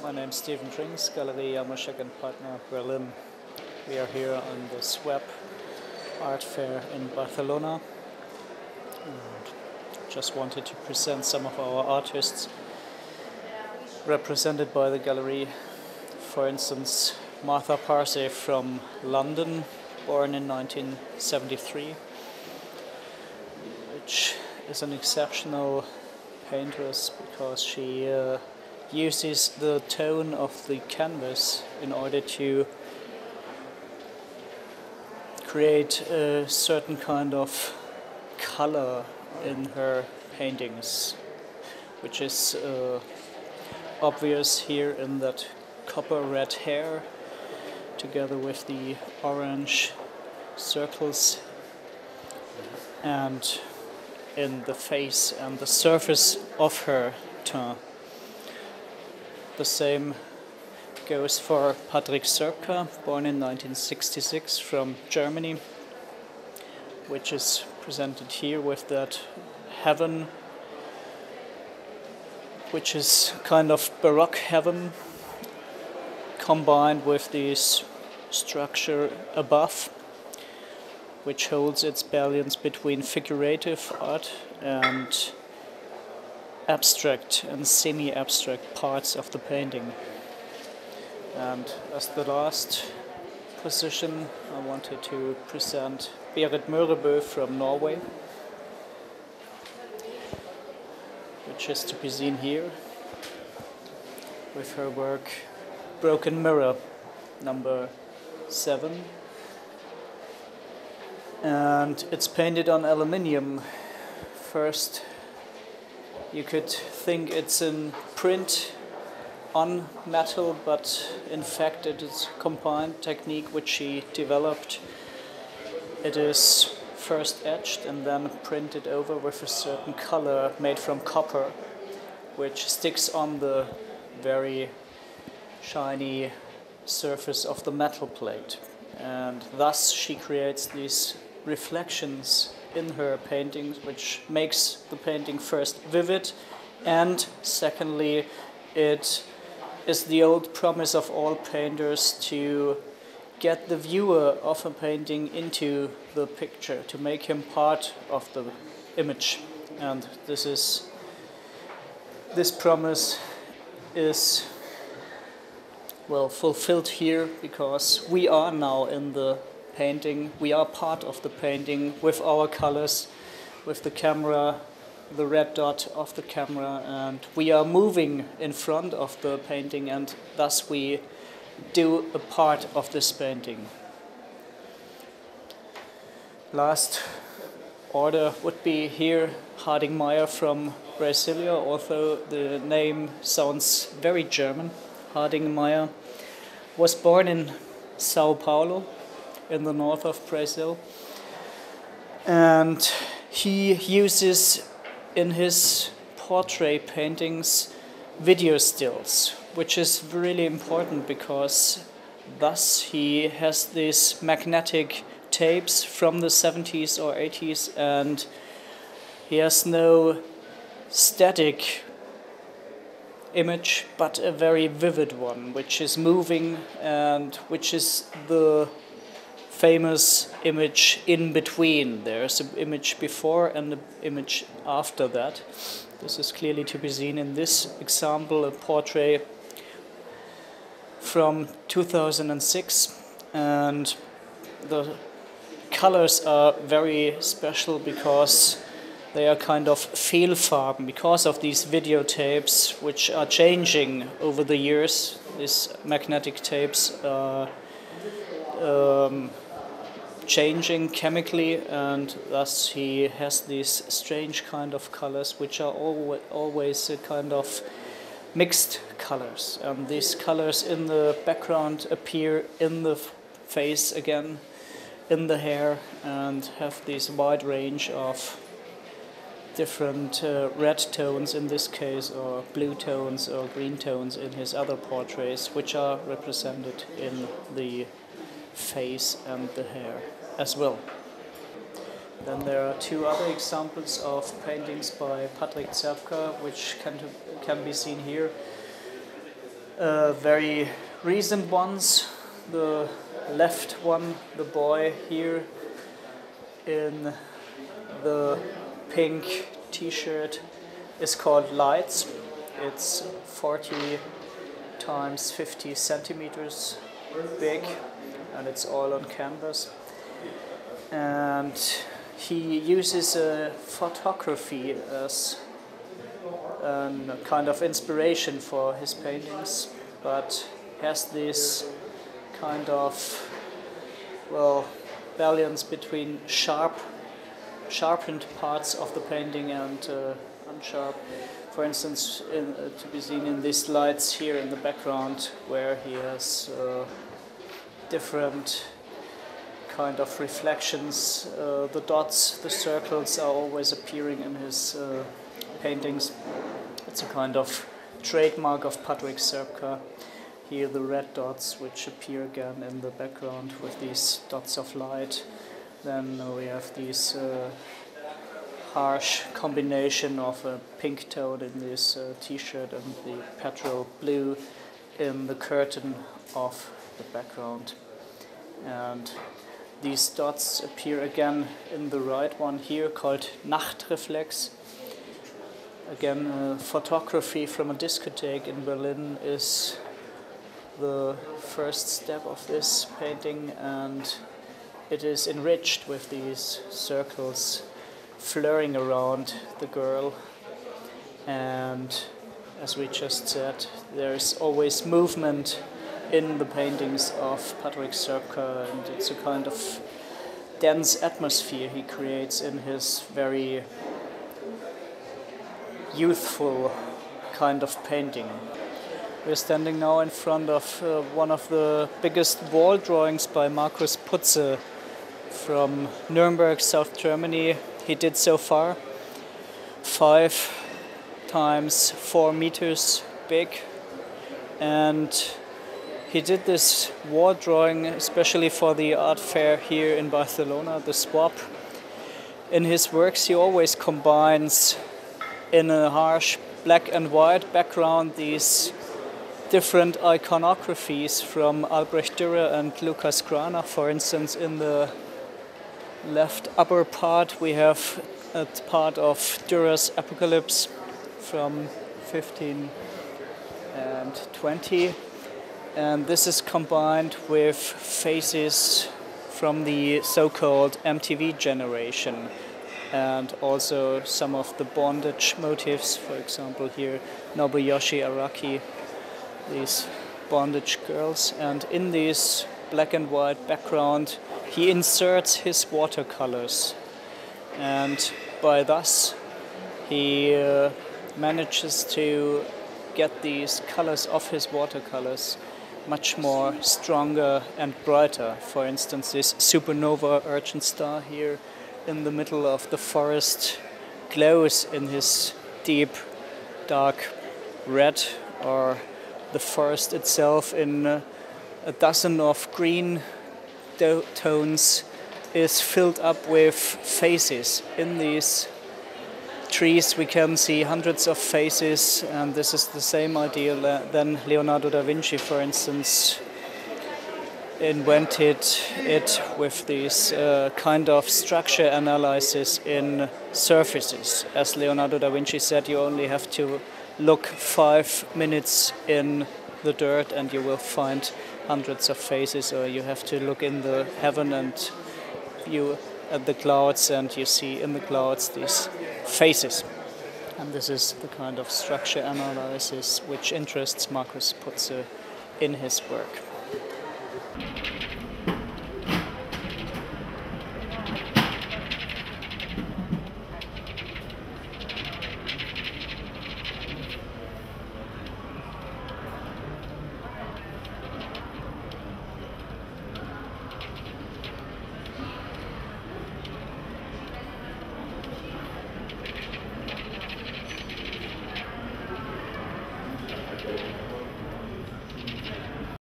My name is Stefan Trinks, Gallery Jarmuschek and Partner, Berlin. We are here on the Swab art fair in Barcelona. And just wanted to present some of our artists represented by the gallery. For instance, Parsey from London, born in 1973, which is an exceptional paintress because she uses the tone of the canvas in order to create a certain kind of color in her paintings, which is obvious here in that copper red hair together with the orange circles and in the face and the surface of her teint. The same goes for Cierpka, born in 1966 from Germany, which is presented here with that heaven, which is kind of Baroque heaven combined with this structure above, which holds its balance between figurative art and abstract and semi-abstract parts of the painting. And as the last position, I wanted to present Berit Myrebí from Norway, which is to be seen here with her work Broken Mirror, number 7. And it's painted on aluminium. First, you could think it's in print on metal, but in fact it is a combined technique which she developed. It is first etched and then printed over with a certain color made from copper, which sticks on the very shiny surface of the metal plate. And thus she creates these reflections in her paintings, which makes the painting first vivid, and secondly, it is the old promise of all painters to get the viewer of a painting into the picture, to make him part of the image. And this promise is well fulfilled here, because we are now in the painting, we are part of the painting with our colors, with the camera, the red dot of the camera, and we are moving in front of the painting, and thus we do a part of this painting. Last order would be here Meyer from Brasilia, although the name sounds very German. Meyer was born in Sao Paulo in the north of Brazil, and he uses in his portrait paintings video stills, which is really important because thus he has these magnetic tapes from the 70s or 80s, and he has no static image but a very vivid one, which is moving and which is the famous image in between. There's an image before and an image after that. This is clearly to be seen in this example, a portrait from 2006, and the colors are very special because they are kind of Fehlfarben because of these videotapes, which are changing over the years. These magnetic tapes are changing chemically, and thus he has these strange kind of colors, which are always a kind of mixed colors. And these colors in the background appear in the face again, in the hair, and have this wide range of different red tones in this case, or blue tones or green tones in his other portraits, which are represented in the face and the hair as well. Then there are two other examples of paintings by Cierpka, which can be seen here. very recent ones. The left one, the boy here in the pink t-shirt, is called Lights. It's 40 times 50 centimeters big, and it's all on canvas. And he uses photography as a kind of inspiration for his paintings, but has this kind of, well, balance between sharpened parts of the painting and unsharp. For instance, to be seen in these lights here in the background, where he has different kind of reflections. The dots, the circles are always appearing in his paintings. It's a kind of trademark of Patrick Cierpka. Here the red dots, which appear again in the background with these dots of light. Then we have these harsh combination of a pink tone in this t-shirt and the petrol blue in the curtain of the background. And these dots appear again in the right one here, called Nachtreflex. Again, photography from a discotheque in Berlin is the first step of this painting, and it is enriched with these circles flurrying around the girl. And as we just said, there's always movement in the paintings of Patrick Cierpka, and it's a kind of dense atmosphere he creates in his very youthful kind of painting. We're standing now in front of one of the biggest wall drawings by Markus Putze from Nuremberg, South Germany. He did so far 5 times 4 meters big, and he did this wall drawing especially for the art fair here in Barcelona, the Swab. In his works he always combines in a harsh black and white background these different iconographies from Albrecht Dürer and Lucas Grana. For instance, in the left upper part we have a part of Dürer's Apocalypse from 1520, and this is combined with faces from the so-called MTV generation, and also some of the bondage motifs, for example here Nobuyoshi Araki, these bondage girls. And in this black and white background he inserts his watercolors, and by thus he manages to get these colors of his watercolors much more stronger and brighter. For instance, this supernova urgent star here in the middle of the forest glows in his deep dark red, or the forest itself in a dozen of green tones is filled up with faces. In these trees we can see hundreds of faces, and this is the same idea than Leonardo da Vinci, for instance, invented it with this kind of structure analysis in surfaces. As Leonardo da Vinci said, you only have to look 5 minutes in the dirt and you will find hundreds of faces, or you have to look in the heaven and view at the clouds and you see in the clouds these faces. And this is the kind of structure analysis which interests Markus Putze in his work.